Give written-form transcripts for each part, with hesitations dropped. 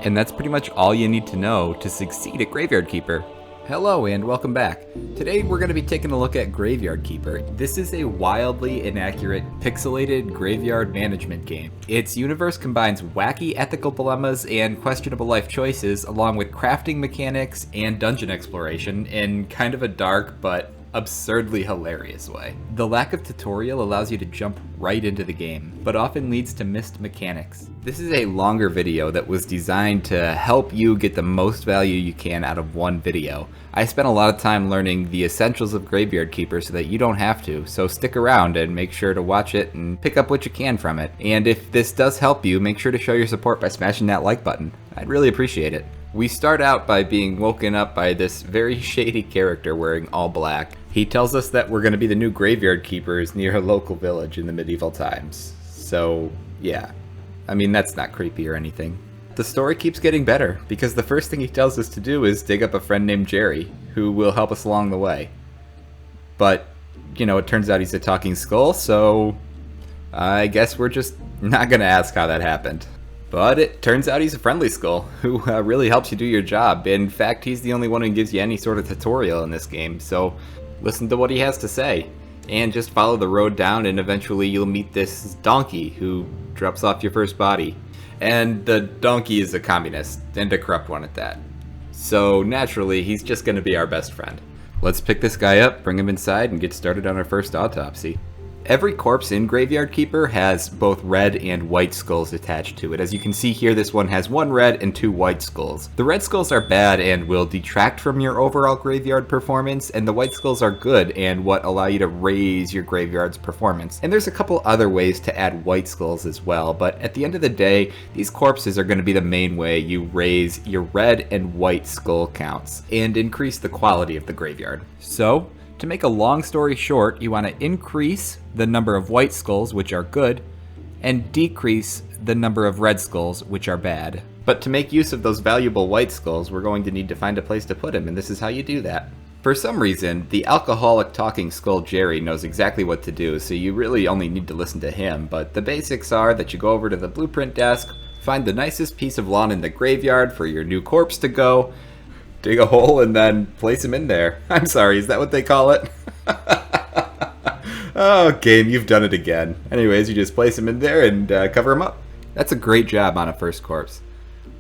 And that's pretty much all you need to know to succeed at Graveyardkeeper. Hello and welcome back. Today we're going to be taking a look at Graveyardkeeper. This is a wildly inaccurate, pixelated graveyard management game. Its universe combines wacky ethical dilemmas and questionable life choices along with crafting mechanics and dungeon exploration in kind of a dark but absurdly hilarious way. The lack of tutorial allows you to jump right into the game, but often leads to missed mechanics. This is a longer video that was designed to help you get the most value you can out of one video. I spent a lot of time learning the essentials of Graveyardkeeper so that you don't have to, so stick around and make sure to watch it and pick up what you can from it. And if this does help you, make sure to show your support by smashing that like button. I'd really appreciate it. We start out by being woken up by this very shady character wearing all black. He tells us that we're going to be the new graveyard keepers near a local village in the medieval times. So, yeah. I mean, that's not creepy or anything. The story keeps getting better, because the first thing he tells us to do is dig up a friend named Jerry, who will help us along the way. But, you know, it turns out he's a talking skull, so I guess we're just not going to ask how that happened. But it turns out he's a friendly skull who really helps you do your job. In fact, he's the only one who gives you any sort of tutorial in this game, so listen to what he has to say. And just follow the road down and eventually you'll meet this donkey who drops off your first body. And the donkey is a communist, and a corrupt one at that. So naturally, he's just going to be our best friend. Let's pick this guy up, bring him inside, and get started on our first autopsy. Every corpse in Graveyardkeeper has both red and white skulls attached to it. As you can see here, this one has one red and two white skulls. The red skulls are bad and will detract from your overall graveyard performance, and the white skulls are good and what allow you to raise your graveyard's performance. And there's a couple other ways to add white skulls as well, but at the end of the day, these corpses are going to be the main way you raise your red and white skull counts and increase the quality of the graveyard. So, to make a long story short, you want to increase the number of white skulls, which are good, and decrease the number of red skulls, which are bad. But to make use of those valuable white skulls, we're going to need to find a place to put them, and this is how you do that. For some reason, the alcoholic talking skull Jerry knows exactly what to do, so you really only need to listen to him, but the basics are that you go over to the blueprint desk, find the nicest piece of lawn in the graveyard for your new corpse to go, dig a hole and then place him in there. I'm sorry, is that what they call it? Oh, game, you've done it again. Anyways, you just place him in there and cover him up. That's a great job on a first corpse.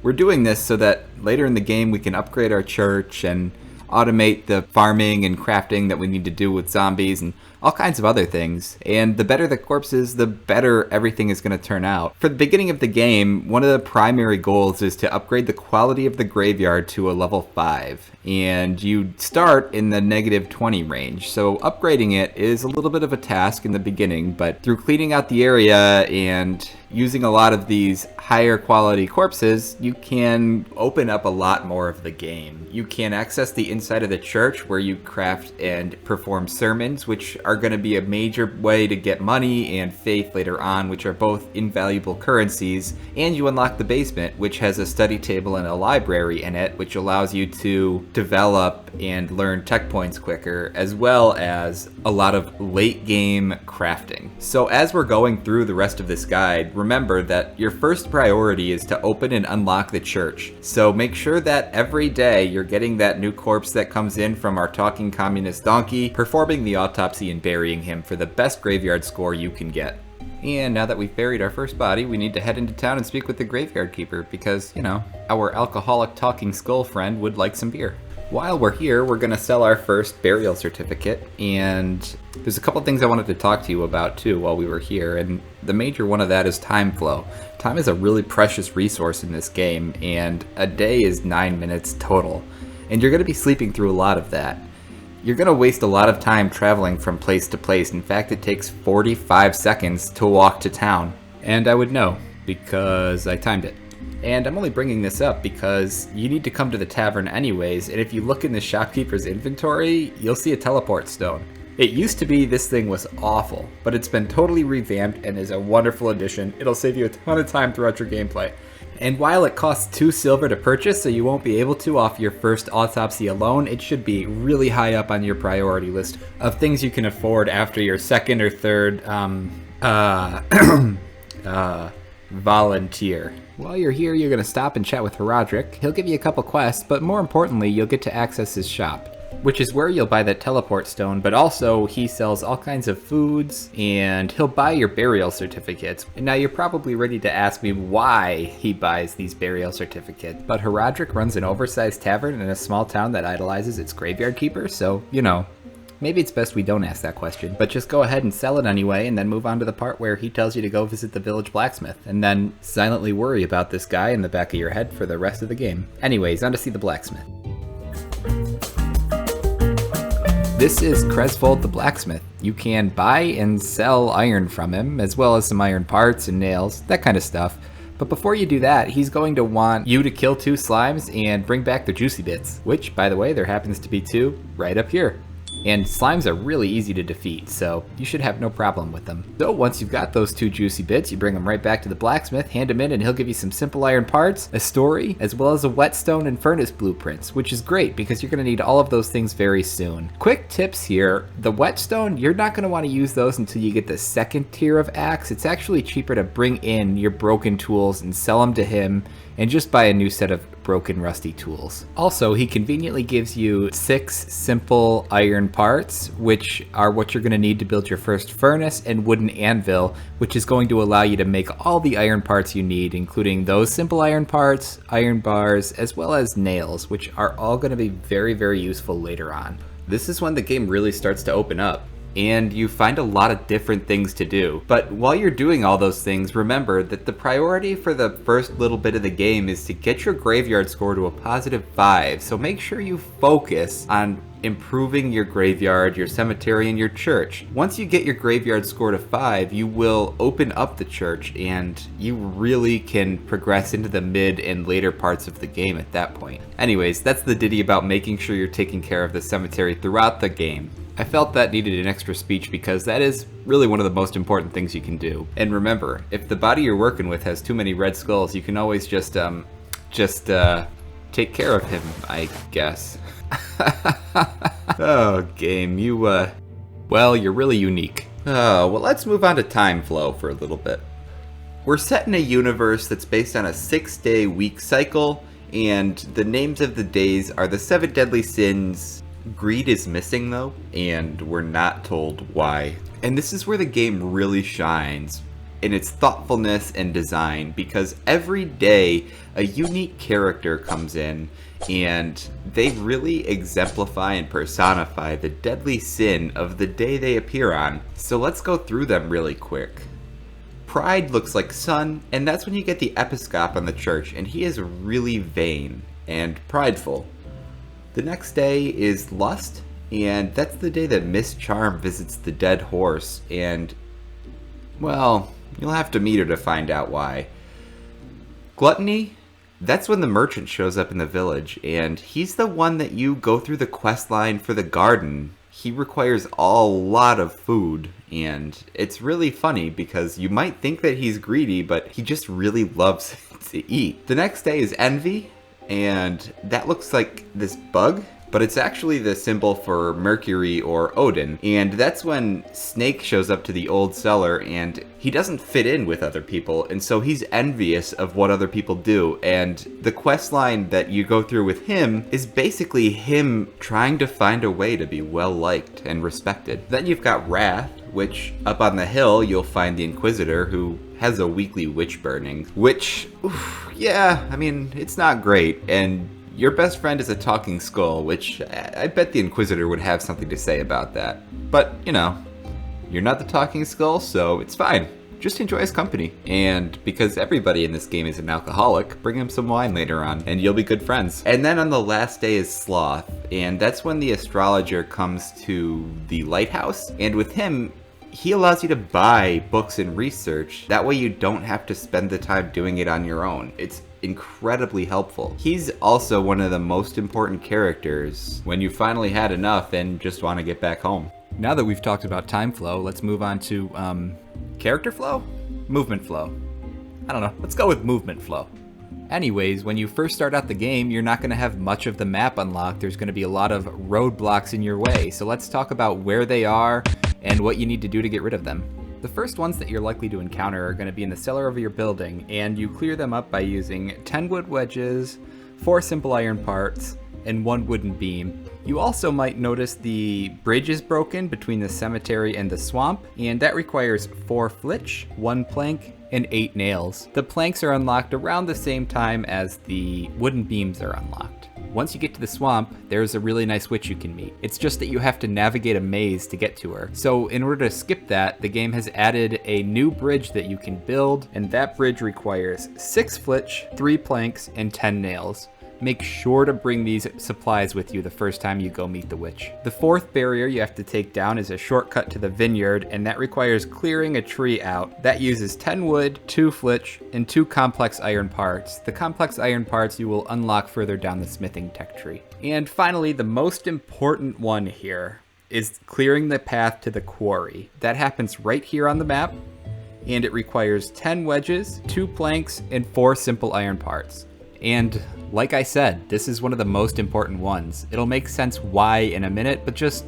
We're doing this so that later in the game we can upgrade our church and automate the farming and crafting that we need to do with zombies and all kinds of other things. And the better the corpse is, the better everything is going to turn out. For the beginning of the game, one of the primary goals is to upgrade the quality of the graveyard to a level 5. And you start in the -20 range. So upgrading it is a little bit of a task in the beginning, but through cleaning out the area and using a lot of these higher quality corpses, you can open up a lot more of the game. You can access the inside of the church where you craft and perform sermons, which are going to be a major way to get money and faith later on, which are both invaluable currencies. And you unlock the basement, which has a study table and a library in it, which allows you to develop and learn tech points quicker, as well as a lot of late game crafting. So as we're going through the rest of this guide, remember that your first priority is to open and unlock the church. So make sure that every day you're getting that new corpse that comes in from our talking communist donkey, performing the autopsy and burying him for the best graveyard score you can get. And now that we've buried our first body, we need to head into town and speak with the graveyard keeper because, you know, our alcoholic talking skull friend would like some beer. While we're here, we're going to sell our first burial certificate, and there's a couple things I wanted to talk to you about too while we were here, and the major one of that is time flow. Time is a really precious resource in this game, and a day is 9 minutes total, and you're going to be sleeping through a lot of that. You're going to waste a lot of time traveling from place to place. In fact, it takes 45 seconds to walk to town, and I would know because I timed it. And I'm only bringing this up because you need to come to the tavern anyways, and if you look in the shopkeeper's inventory, you'll see a teleport stone. It used to be this thing was awful, but it's been totally revamped and is a wonderful addition. It'll save you a ton of time throughout your gameplay. And while it costs 2 silver to purchase, so you won't be able to off your first autopsy alone, it should be really high up on your priority list of things you can afford after your second or third, Volunteer. While you're here, you're going to stop and chat with Herodric. He'll give you a couple quests, but more importantly, you'll get to access his shop, which is where you'll buy that teleport stone, but also he sells all kinds of foods, and he'll buy your burial certificates. And now you're probably ready to ask me why he buys these burial certificates, but Herodric runs an oversized tavern in a small town that idolizes its Graveyardkeeper, so, you know, maybe it's best we don't ask that question, but just go ahead and sell it anyway, and then move on to the part where he tells you to go visit the village blacksmith, and then silently worry about this guy in the back of your head for the rest of the game. Anyways, on to see the blacksmith. This is Cresvold the blacksmith. You can buy and sell iron from him, as well as some iron parts and nails, that kind of stuff. But before you do that, he's going to want you to kill 2 slimes and bring back the juicy bits, which, by the way, there happens to be 2 right up here. And slimes are really easy to defeat, so you should have no problem with them. So once you've got those 2 juicy bits, you bring them right back to the blacksmith, hand him in, and he'll give you some simple iron parts, a story, as well as a whetstone and furnace blueprints, which is great because you're going to need all of those things very soon. Quick tips here, the whetstone, you're not going to want to use those until you get the 2nd tier of axe. It's actually cheaper to bring in your broken tools and sell them to him, and just buy a new set of broken rusty tools. Also, he conveniently gives you 6 simple iron parts, which are what you're going to need to build your first furnace, and wooden anvil, which is going to allow you to make all the iron parts you need, including those simple iron parts, iron bars, as well as nails, which are all going to be very, very useful later on. This is when the game really starts to open up, and you find a lot of different things to do. But while you're doing all those things, remember that the priority for the first little bit of the game is to get your graveyard score to a positive 5. So make sure you focus on improving your graveyard, your cemetery, and your church. Once you get your graveyard score to 5, you will open up the church, and you really can progress into the mid and later parts of the game at that point. Anyways, that's the ditty about making sure you're taking care of the cemetery throughout the game. I felt that needed an extra speech because that is really one of the most important things you can do. And remember, if the body you're working with has too many red skulls, you can always just take care of him, I guess. Oh, game, well, you're really unique. Oh, well, let's move on to time flow for a little bit. We're set in a universe that's based on a 6-day week cycle, and the names of the days are the 7 deadly sins. Greed is missing though, and we're not told why. And this is where the game really shines in its thoughtfulness and design, because every day a unique character comes in and they really exemplify and personify the deadly sin of the day they appear on. So let's go through them really quick. Pride looks like sun, and that's when you get the episcop on the church, and he is really vain and prideful. The next day is Lust, and that's the day that Miss Charm visits the dead horse, and, well, you'll have to meet her to find out why. Gluttony, that's when the merchant shows up in the village, and he's the one that you go through the quest line for the garden. He requires a lot of food, and it's really funny because you might think that he's greedy, but he just really loves to eat. The next day is Envy, and that looks like this bug, but it's actually the symbol for Mercury or Odin. And that's when Snake shows up to the old cellar, and he doesn't fit in with other people, and so he's envious of what other people do. And the quest line that you go through with him is basically him trying to find a way to be well liked and respected. Then you've got Wrath, which up on the hill you'll find the Inquisitor, who has a weekly witch burning, which, oof, yeah, I mean, it's not great. And your best friend is a talking skull, which I bet the Inquisitor would have something to say about that. But, you know, you're not the talking skull, so it's fine. Just enjoy his company. And because everybody in this game is an alcoholic, bring him some wine later on, and you'll be good friends. And then on the last day is Sloth, and that's when the astrologer comes to the lighthouse, and with him, he allows you to buy books and research. That way you don't have to spend the time doing it on your own. It's incredibly helpful. He's also one of the most important characters when you finally had enough and just want to get back home. Now that we've talked about time flow, let's move on to, character flow? Movement flow. I don't know, let's go with movement flow. Anyways, when you first start out the game, you're not going to have much of the map unlocked. There's going to be a lot of roadblocks in your way. So let's talk about where they are and what you need to do to get rid of them. The first ones that you're likely to encounter are going to be in the cellar of your building, and you clear them up by using 10 wood wedges, 4 simple iron parts, and 1 wooden beam. You also might notice the bridge is broken between the cemetery and the swamp, and that requires 4 flitch, 1 plank, and 8 nails. The planks are unlocked around the same time as the wooden beams are unlocked. Once you get to the swamp, there's a really nice witch you can meet. It's just that you have to navigate a maze to get to her. So in order to skip that, the game has added a new bridge that you can build, and that bridge requires 6 flitch, 3 planks, and 10 nails. Make sure to bring these supplies with you the first time you go meet the witch. The 4th barrier you have to take down is a shortcut to the vineyard, and that requires clearing a tree out. That uses 10 wood, 2 flitch, and 2 complex iron parts. The complex iron parts you will unlock further down the smithing tech tree. And finally, the most important one here is clearing the path to the quarry. That happens right here on the map, and it requires 10 wedges, 2 planks, and 4 simple iron parts. And like I said, this is one of the most important ones. It'll make sense why in a minute, but just,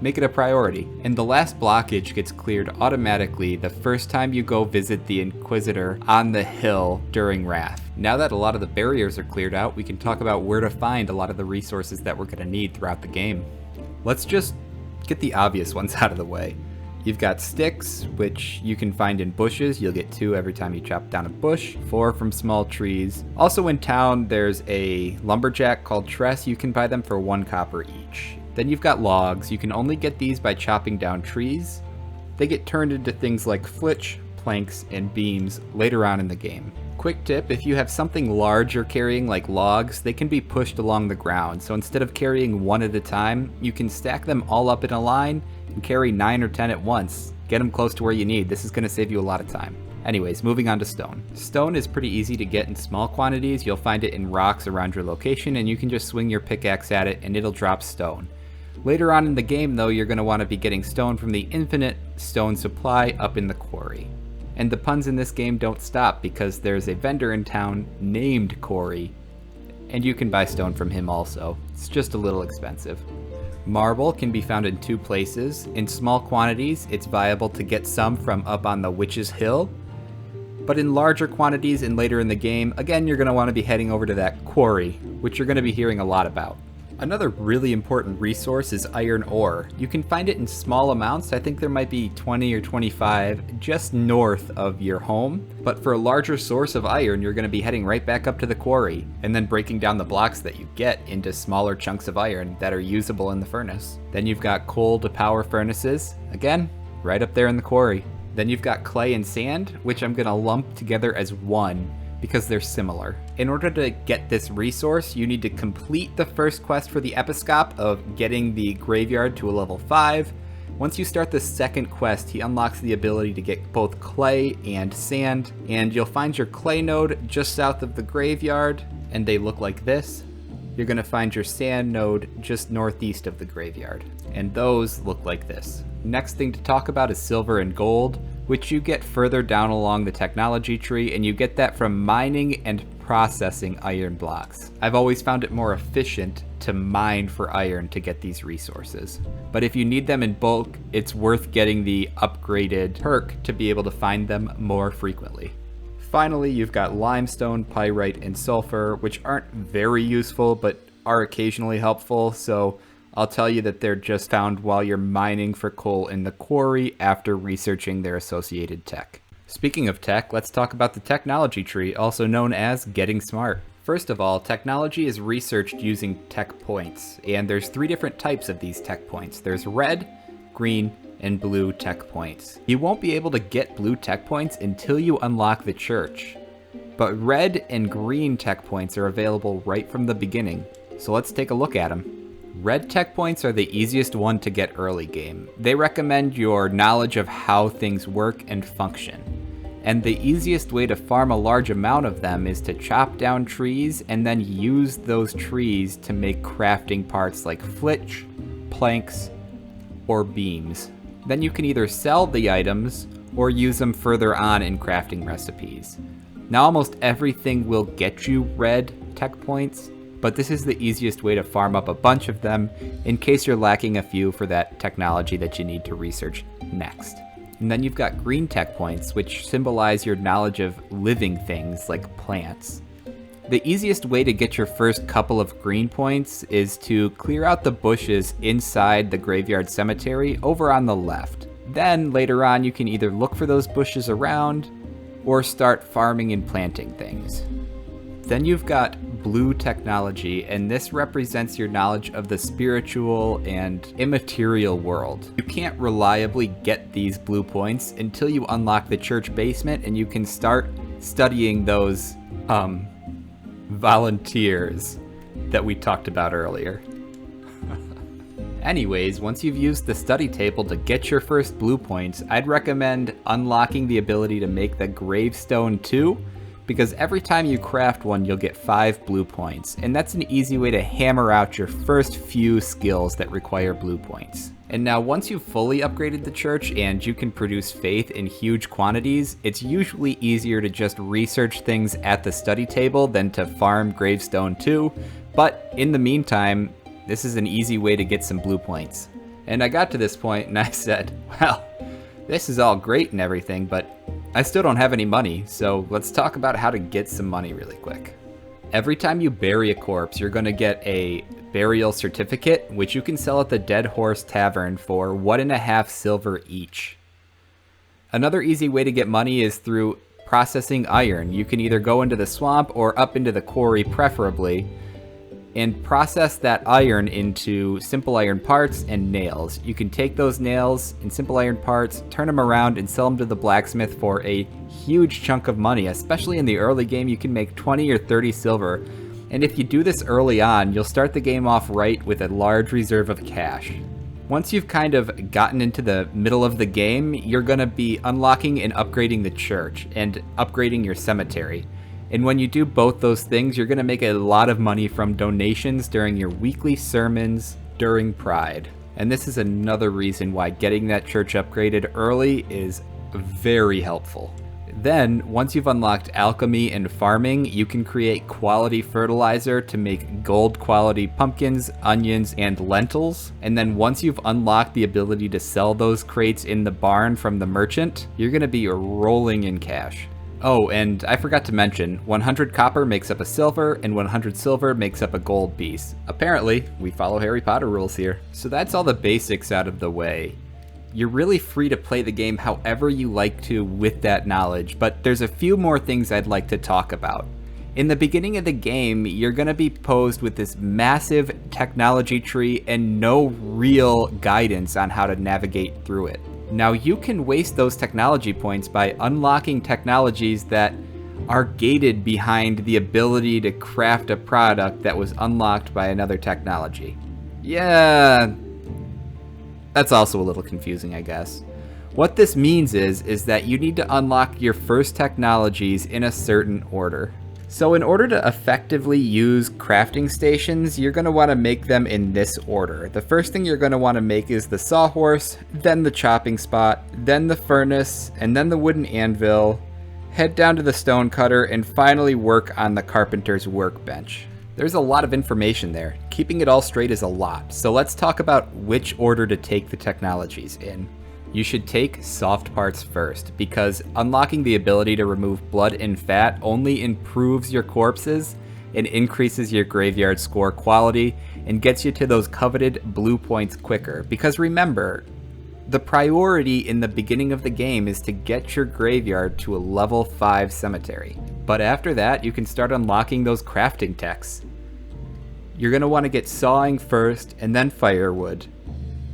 make it a priority. And the last blockage gets cleared automatically the first time you go visit the Inquisitor on the hill during Wrath. Now that a lot of the barriers are cleared out, we can talk about where to find a lot of the resources that we're going to need throughout the game. Let's just get the obvious ones out of the way. You've got sticks, which you can find in bushes. You'll get 2 every time you chop down a bush, 4 from small trees. Also in town, there's a lumberjack called Tress. You can buy them for 1 copper each. Then you've got logs. You can only get these by chopping down trees. They get turned into things like flitch, planks, and beams later on in the game. Quick tip, if you have something large you're carrying like logs, they can be pushed along the ground. So instead of carrying 1 at a time, you can stack them all up in a line and carry 9 or 10 at once. Get them close to where you need. This is going to save you a lot of time. Anyways, moving on to stone. Stone is pretty easy to get in small quantities. You'll find it in rocks around your location, and you can just swing your pickaxe at it and it'll drop stone. Later on in the game though, you're going to want to be getting stone from the infinite stone supply up in the quarry. And the puns in this game don't stop because there's a vendor in town named Corey, and you can buy stone from him also. It's just a little expensive. Marble can be found in 2 places. In small quantities, it's viable to get some from up on the Witch's Hill, but in larger quantities and later in the game, again, you're going to want to be heading over to that quarry, which you're going to be hearing a lot about. Another really important resource is iron ore. You can find it in small amounts. I think there might be 20 or 25 just north of your home. But for a larger source of iron, you're going to be heading right back up to the quarry and then breaking down the blocks that you get into smaller chunks of iron that are usable in the furnace. Then you've got coal to power furnaces. Again, right up there in the quarry. Then you've got clay and sand, which I'm going to lump together as one, because they're similar. In order to get this resource, you need to complete the first quest for the Episcop of getting the graveyard to a level 5. Once you start the second quest, he unlocks the ability to get both clay and sand, and you'll find your clay node just south of the graveyard, and they look like this. You're going to find your sand node just northeast of the graveyard, and those look like this. Next thing to talk about is silver and gold, which you get further down along the technology tree, and you get that from mining and processing iron blocks. I've always found it more efficient to mine for iron to get these resources. But if you need them in bulk, it's worth getting the upgraded perk to be able to find them more frequently. Finally, you've got limestone, pyrite, and sulfur, which aren't very useful, but are occasionally helpful, so I'll tell you that they're just found while you're mining for coal in the quarry after researching their associated tech. Speaking of tech, let's talk about the technology tree, also known as Getting Smart. First of all, technology is researched using tech points, and there's 3 different types of these tech points. There's red, green, and blue tech points. You won't be able to get blue tech points until you unlock the church, but red and green tech points are available right from the beginning, so let's take a look at them. Red tech points are the easiest one to get early game. They recommend your knowledge of how things work and function. And the easiest way to farm a large amount of them is to chop down trees and then use those trees to make crafting parts like flitch, planks, or beams. Then you can either sell the items or use them further on in crafting recipes. Now almost everything will get you red tech points, but this is the easiest way to farm up a bunch of them in case you're lacking a few for that technology that you need to research next. And then you've got green tech points, which symbolize your knowledge of living things like plants. The easiest way to get your first couple of green points is to clear out the bushes inside the graveyard cemetery over on the left. Then later on you can either look for those bushes around or start farming and planting things. Then you've got blue technology, and this represents your knowledge of the spiritual and immaterial world. You can't reliably get these blue points until you unlock the church basement and you can start studying those volunteers that we talked about earlier. Anyways, once you've used the study table to get your first blue points, I'd recommend unlocking the ability to make the gravestone 2, because every time you craft one, you'll get 5 blue points, and that's an easy way to hammer out your first few skills that require blue points. And now once you've fully upgraded the church and you can produce faith in huge quantities, it's usually easier to just research things at the study table than to farm gravestone 2, but in the meantime, this is an easy way to get some blue points. And I got to this point and I said, well, this is all great and everything, but I still don't have any money, so let's talk about how to get some money really quick. Every time you bury a corpse, you're going to get a burial certificate, which you can sell at the Dead Horse Tavern for 1.5 silver each. Another easy way to get money is through processing iron. You can either go into the swamp or up into the quarry preferably, and process that iron into simple iron parts and nails. You can take those nails and simple iron parts, turn them around, and sell them to the blacksmith for a huge chunk of money. Especially in the early game, you can make 20 or 30 silver. And if you do this early on, you'll start the game off right with a large reserve of cash. Once you've kind of gotten into the middle of the game, you're going to be unlocking and upgrading the church and upgrading your cemetery. And when you do both those things, you're going to make a lot of money from donations during your weekly sermons during Pride. And this is another reason why getting that church upgraded early is very helpful. Then, once you've unlocked alchemy and farming, you can create quality fertilizer to make gold quality pumpkins, onions, and lentils. And then once you've unlocked the ability to sell those crates in the barn from the merchant, you're going to be rolling in cash. Oh, and I forgot to mention, 100 copper makes up a silver, and 100 silver makes up a gold piece. Apparently, we follow Harry Potter rules here. So that's all the basics out of the way. You're really free to play the game however you like to with that knowledge, but there's a few more things I'd like to talk about. In the beginning of the game, you're going to be posed with this massive technology tree and no real guidance on how to navigate through it. Now you can waste those technology points by unlocking technologies that are gated behind the ability to craft a product that was unlocked by another technology. Yeah, that's also a little confusing, I guess. What this means is that you need to unlock your first technologies in a certain order. So in order to effectively use crafting stations, you're going to want to make them in this order. The first thing you're going to want to make is the sawhorse, then the chopping spot, then the furnace, and then the wooden anvil. Head down to the stone cutter, and finally work on the carpenter's workbench. There's a lot of information there. Keeping it all straight is a lot, so let's talk about which order to take the technologies in. You should take soft parts first, because unlocking the ability to remove blood and fat only improves your corpses and increases your graveyard score quality and gets you to those coveted blue points quicker. Because remember, the priority in the beginning of the game is to get your graveyard to a level 5 cemetery. But after that, you can start unlocking those crafting techs. You're going to want to get sawing first and then firewood.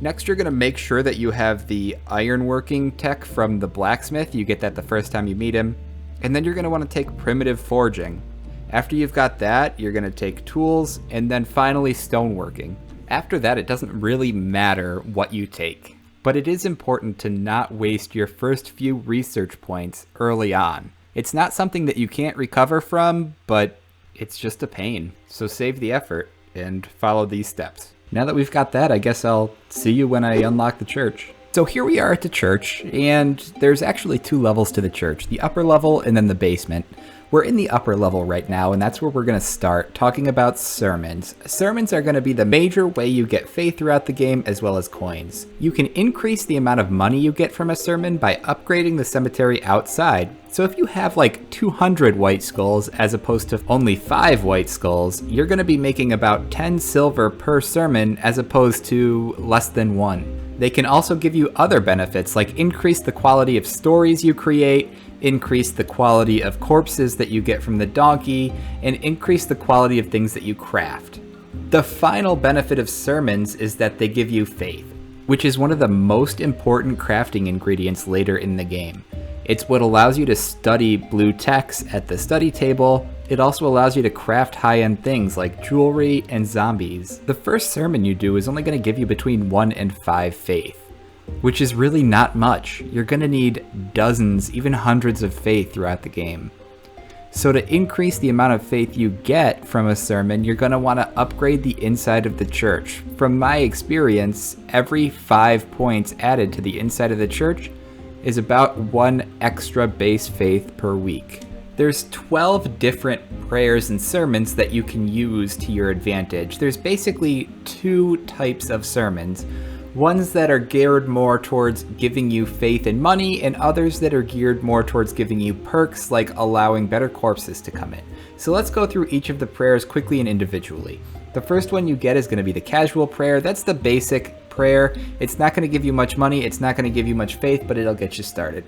Next, you're going to make sure that you have the ironworking tech from the blacksmith. You get that the first time you meet him. And then you're going to want to take primitive forging. After you've got that, you're going to take tools, and then finally stoneworking. After that, it doesn't really matter what you take. But it is important to not waste your first few research points early on. It's not something that you can't recover from, but it's just a pain. So save the effort and follow these steps. Now that we've got that, I guess I'll see you when I unlock the church. So here we are at the church, and there's actually 2 levels to the church, the upper level and then the basement. We're in the upper level right now, and that's where we're going to start talking about sermons. Sermons are going to be the major way you get faith throughout the game, as well as coins. You can increase the amount of money you get from a sermon by upgrading the cemetery outside. So if you have like 200 white skulls as opposed to only 5 white skulls, you're going to be making about 10 silver per sermon as opposed to less than 1. They can also give you other benefits like increase the quality of stories you create, increase the quality of corpses that you get from the donkey, and increase the quality of things that you craft. The final benefit of sermons is that they give you faith, which is one of the most important crafting ingredients later in the game. It's what allows you to study blue text at the study table. It also allows you to craft high-end things like jewelry and zombies. The first sermon you do is only going to give you between 1 and 5 faith, which is really not much. You're going to need dozens, even hundreds of faith throughout the game. So to increase the amount of faith you get from a sermon, you're going to want to upgrade the inside of the church. From my experience, every 5 points added to the inside of the church is about 1 extra base faith per week. There's 12 different prayers and sermons that you can use to your advantage. There's basically 2 types of sermons. Ones that are geared more towards giving you faith and money, and others that are geared more towards giving you perks like allowing better corpses to come in. So let's go through each of the prayers quickly and individually. The first one you get is going to be the casual prayer. That's the basic prayer. It's not going to give you much money, it's not going to give you much faith, but it'll get you started.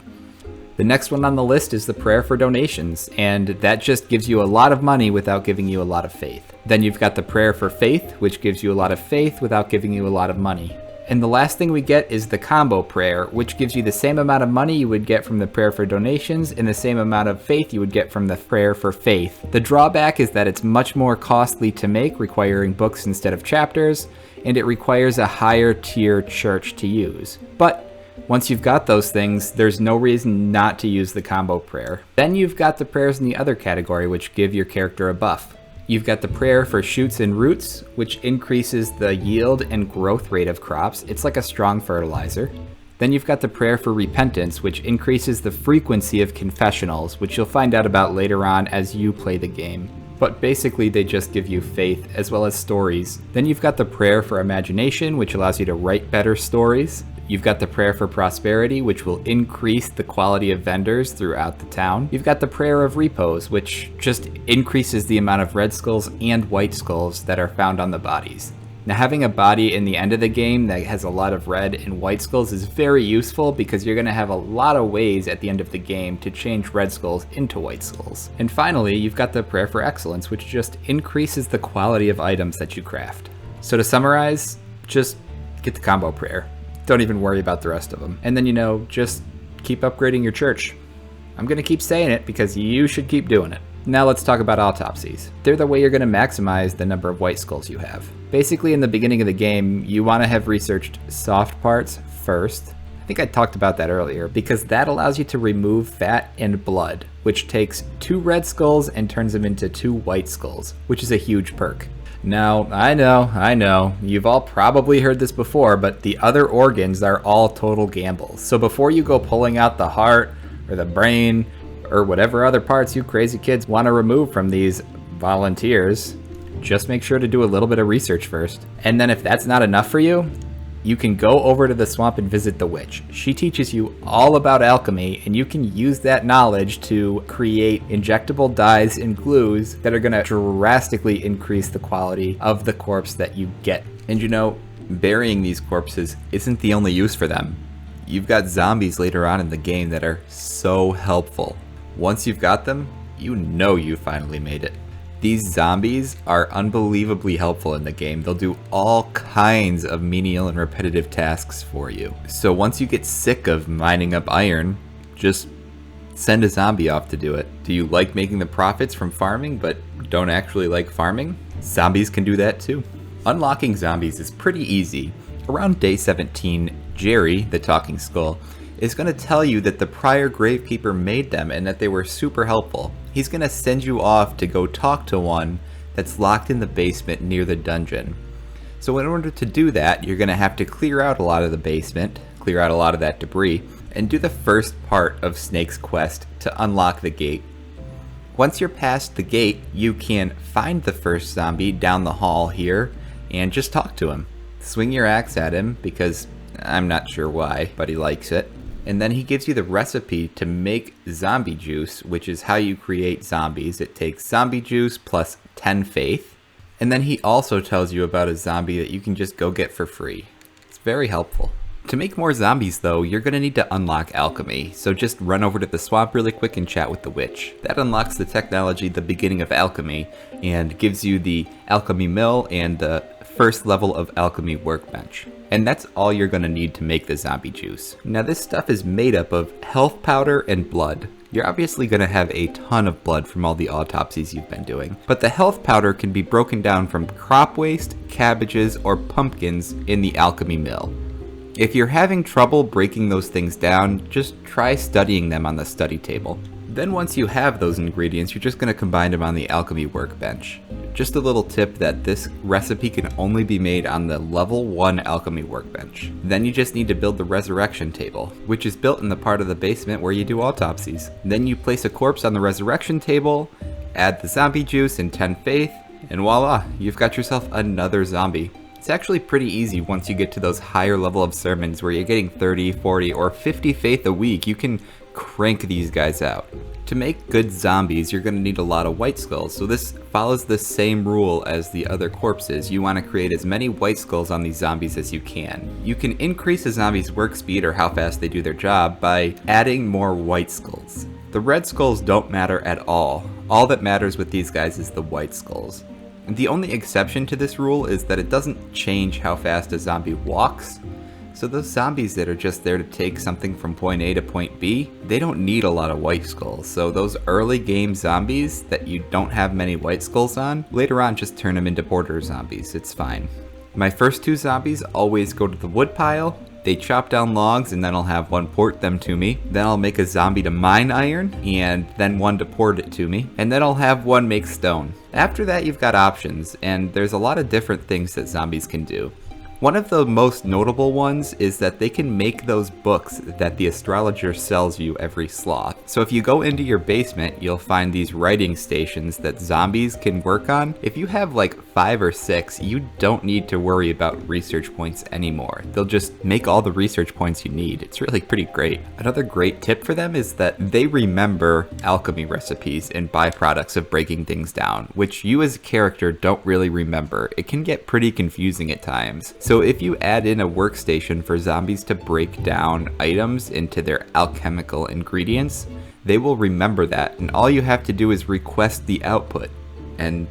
The next one on the list is the prayer for donations, and that just gives you a lot of money without giving you a lot of faith. Then you've got the prayer for faith, which gives you a lot of faith without giving you a lot of money. And the last thing we get is the combo prayer, which gives you the same amount of money you would get from the prayer for donations and the same amount of faith you would get from the prayer for faith. The drawback is that it's much more costly to make, requiring books instead of chapters, and it requires a higher tier church to use. But once you've got those things, there's no reason not to use the combo prayer. Then you've got the prayers in the other category, which give your character a buff. You've got the prayer for shoots and roots, which increases the yield and growth rate of crops. It's like a strong fertilizer. Then you've got the prayer for repentance, which increases the frequency of confessionals, which you'll find out about later on as you play the game. But basically they just give you faith as well as stories. Then you've got the prayer for imagination, which allows you to write better stories. You've got the prayer for prosperity, which will increase the quality of vendors throughout the town. You've got the prayer of repose, which just increases the amount of red skulls and white skulls that are found on the bodies. Now, having a body in the end of the game that has a lot of red and white skulls is very useful because you're going to have a lot of ways at the end of the game to change red skulls into white skulls. And finally, you've got the prayer for excellence, which just increases the quality of items that you craft. So to summarize, just get the combo prayer. Don't even worry about the rest of them. And then, just keep upgrading your church. I'm going to keep saying it because you should keep doing it. Now let's talk about autopsies. They're the way you're going to maximize the number of white skulls you have. Basically, in the beginning of the game, you want to have researched soft parts first. I think I talked about that earlier, because that allows you to remove fat and blood, which takes 2 red skulls and turns them into 2 white skulls, which is a huge perk. Now, I know, you've all probably heard this before, but the other organs are all total gambles. So before you go pulling out the heart or the brain or whatever other parts you crazy kids want to remove from these volunteers, just make sure to do a little bit of research first. And then if that's not enough for you, you can go over to the swamp and visit the witch. She teaches you all about alchemy, and you can use that knowledge to create injectable dyes and glues that are going to drastically increase the quality of the corpse that you get. And burying these corpses isn't the only use for them. You've got zombies later on in the game that are so helpful. Once you've got them, you finally made it. These zombies are unbelievably helpful in the game. They'll do all kinds of menial and repetitive tasks for you. So once you get sick of mining up iron, just send a zombie off to do it. Do you like making the profits from farming but don't actually like farming? Zombies can do that too. Unlocking zombies is pretty easy. Around day 17, Jerry, the talking skull, is going to tell you that the prior Gravekeeper made them and that they were super helpful. He's going to send you off to go talk to one that's locked in the basement near the dungeon. So in order to do that, you're going to have to clear out a lot of the basement, clear out a lot of that debris, and do the first part of Snake's quest to unlock the gate. Once you're past the gate, you can find the first zombie down the hall here and just talk to him. Swing your axe at him because I'm not sure why, but he likes it. And then he gives you the recipe to make zombie juice, which is how you create zombies. It takes zombie juice plus 10 faith. And then he also tells you about a zombie that you can just go get for free. It's very helpful. To make more zombies though, you're going to need to unlock Alchemy, so just run over to the swamp really quick and chat with the witch. That unlocks the technology at the beginning of Alchemy, and gives you the Alchemy mill and the first level of Alchemy workbench. And that's all you're going to need to make the zombie juice. Now this stuff is made up of health powder and blood. You're obviously going to have a ton of blood from all the autopsies you've been doing, but the health powder can be broken down from crop waste, cabbages, or pumpkins in the Alchemy mill. If you're having trouble breaking those things down, just try studying them on the study table. Then once you have those ingredients, you're just going to combine them on the Alchemy workbench. Just a little tip that this recipe can only be made on the level 1 Alchemy workbench. Then you just need to build the resurrection table, which is built in the part of the basement where you do autopsies. Then you place a corpse on the resurrection table, add the zombie juice and 10 faith, and voila, you've got yourself another zombie. It's actually pretty easy once you get to those higher level of sermons where you're getting 30, 40, or 50 faith a week. You can crank these guys out. To make good zombies, you're going to need a lot of white skulls, so this follows the same rule as the other corpses. You want to create as many white skulls on these zombies as you can. You can increase a zombie's work speed or how fast they do their job by adding more white skulls. The red skulls don't matter at all. All that matters with these guys is the white skulls. The only exception to this rule is that it doesn't change how fast a zombie walks. So those zombies that are just there to take something from point A to point B, they don't need a lot of white skulls. So those early game zombies that you don't have many white skulls on, later on just turn them into border zombies, it's fine. My first 2 zombies always go to the wood pile. They chop down logs and then I'll have one port them to me. Then I'll make a zombie to mine iron and then one to port it to me. And then I'll have one make stone. After that you've got options, and there's a lot of different things that zombies can do. One of the most notable ones is that they can make those books that the astrologer sells you every sloth. So if you go into your basement, you'll find these writing stations that zombies can work on. If you have like 5 or 6, you don't need to worry about research points anymore. They'll just make all the research points you need. It's really pretty great. Another great tip for them is that they remember alchemy recipes and byproducts of breaking things down, which you as a character don't really remember. It can get pretty confusing at times. So if you add in a workstation for zombies to break down items into their alchemical ingredients, they will remember that, and all you have to do is request the output, and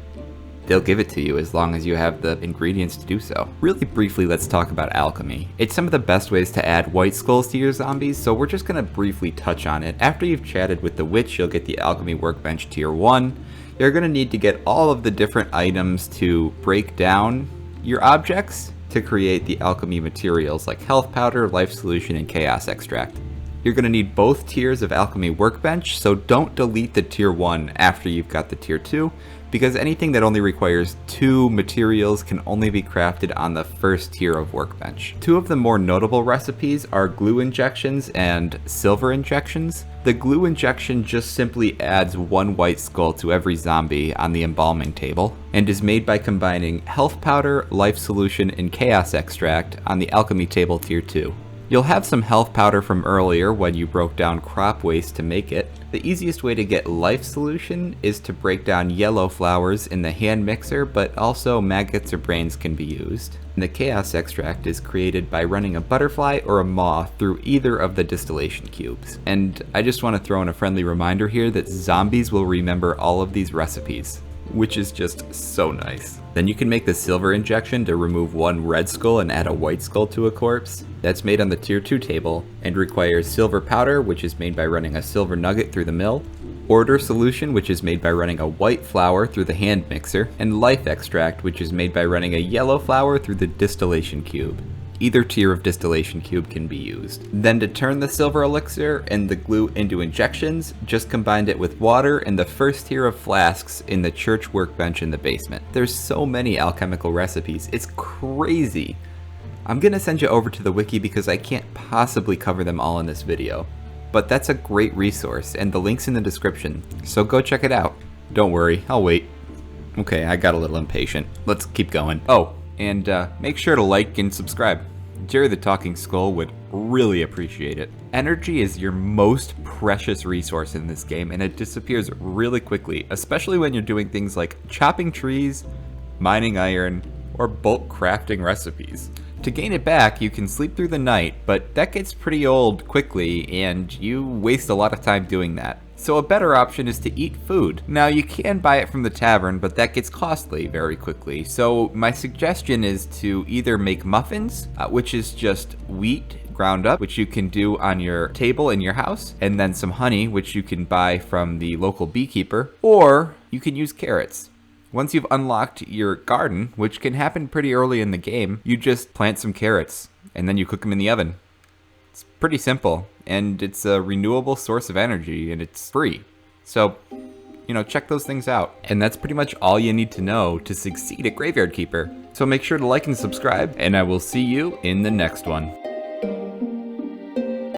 they'll give it to you as long as you have the ingredients to do so. Really briefly, let's talk about alchemy. It's some of the best ways to add white skulls to your zombies, so we're just going to briefly touch on it. After you've chatted with the witch, you'll get the Alchemy Workbench Tier 1. You're going to need to get all of the different items to break down your objects to create the alchemy materials like health powder, life solution, and chaos extract. You're going to need both tiers of Alchemy Workbench, so don't delete the tier 1 after you've got the tier 2, because anything that only requires 2 materials can only be crafted on the first tier of Workbench. 2 of the more notable recipes are glue injections and silver injections. The glue injection just simply adds 1 white skull to every zombie on the embalming table, and is made by combining health powder, life solution, and chaos extract on the alchemy table tier 2. You'll have some health powder from earlier when you broke down crop waste to make it. The easiest way to get life solution is to break down yellow flowers in the hand mixer, but also maggots or brains can be used. And the chaos extract is created by running a butterfly or a moth through either of the distillation cubes. And I just want to throw in a friendly reminder here that zombies will remember all of these recipes, which is just so nice. Then you can make the silver injection to remove 1 red skull and add a white skull to a corpse. That's made on the tier 2 table and requires silver powder, which is made by running a silver nugget through the mill, order solution, which is made by running a white flower through the hand mixer, and life extract, which is made by running a yellow flower through the distillation cube. Either tier of distillation cube can be used. Then to turn the silver elixir and the glue into injections, just combined it with water and the first tier of flasks in the church workbench in the basement. There's so many alchemical recipes, it's crazy. I'm gonna send you over to the wiki because I can't possibly cover them all in this video. but that's a great resource, and the link's in the description, so go check it out. Don't worry, I'll wait. Okay, I got a little impatient. Let's keep going. Oh, and make sure to like and subscribe. Jerry the Talking Skull would really appreciate it. Energy is your most precious resource in this game, and it disappears really quickly, especially when you're doing things like chopping trees, mining iron, or bulk crafting recipes. To gain it back, you can sleep through the night, but that gets pretty old quickly, and you waste a lot of time doing that. So a better option is to eat food. Now you can buy it from the tavern, but that gets costly very quickly. So my suggestion is to either make muffins, which is just wheat ground up, which you can do on your table in your house, and then some honey, which you can buy from the local beekeeper, or you can use carrots. Once you've unlocked your garden, which can happen pretty early in the game, you just plant some carrots, and then you cook them in the oven. It's pretty simple, and it's a renewable source of energy, and it's free. So, check those things out. And that's pretty much all you need to know to succeed at Graveyardkeeper. So make sure to like and subscribe, and I will see you in the next one.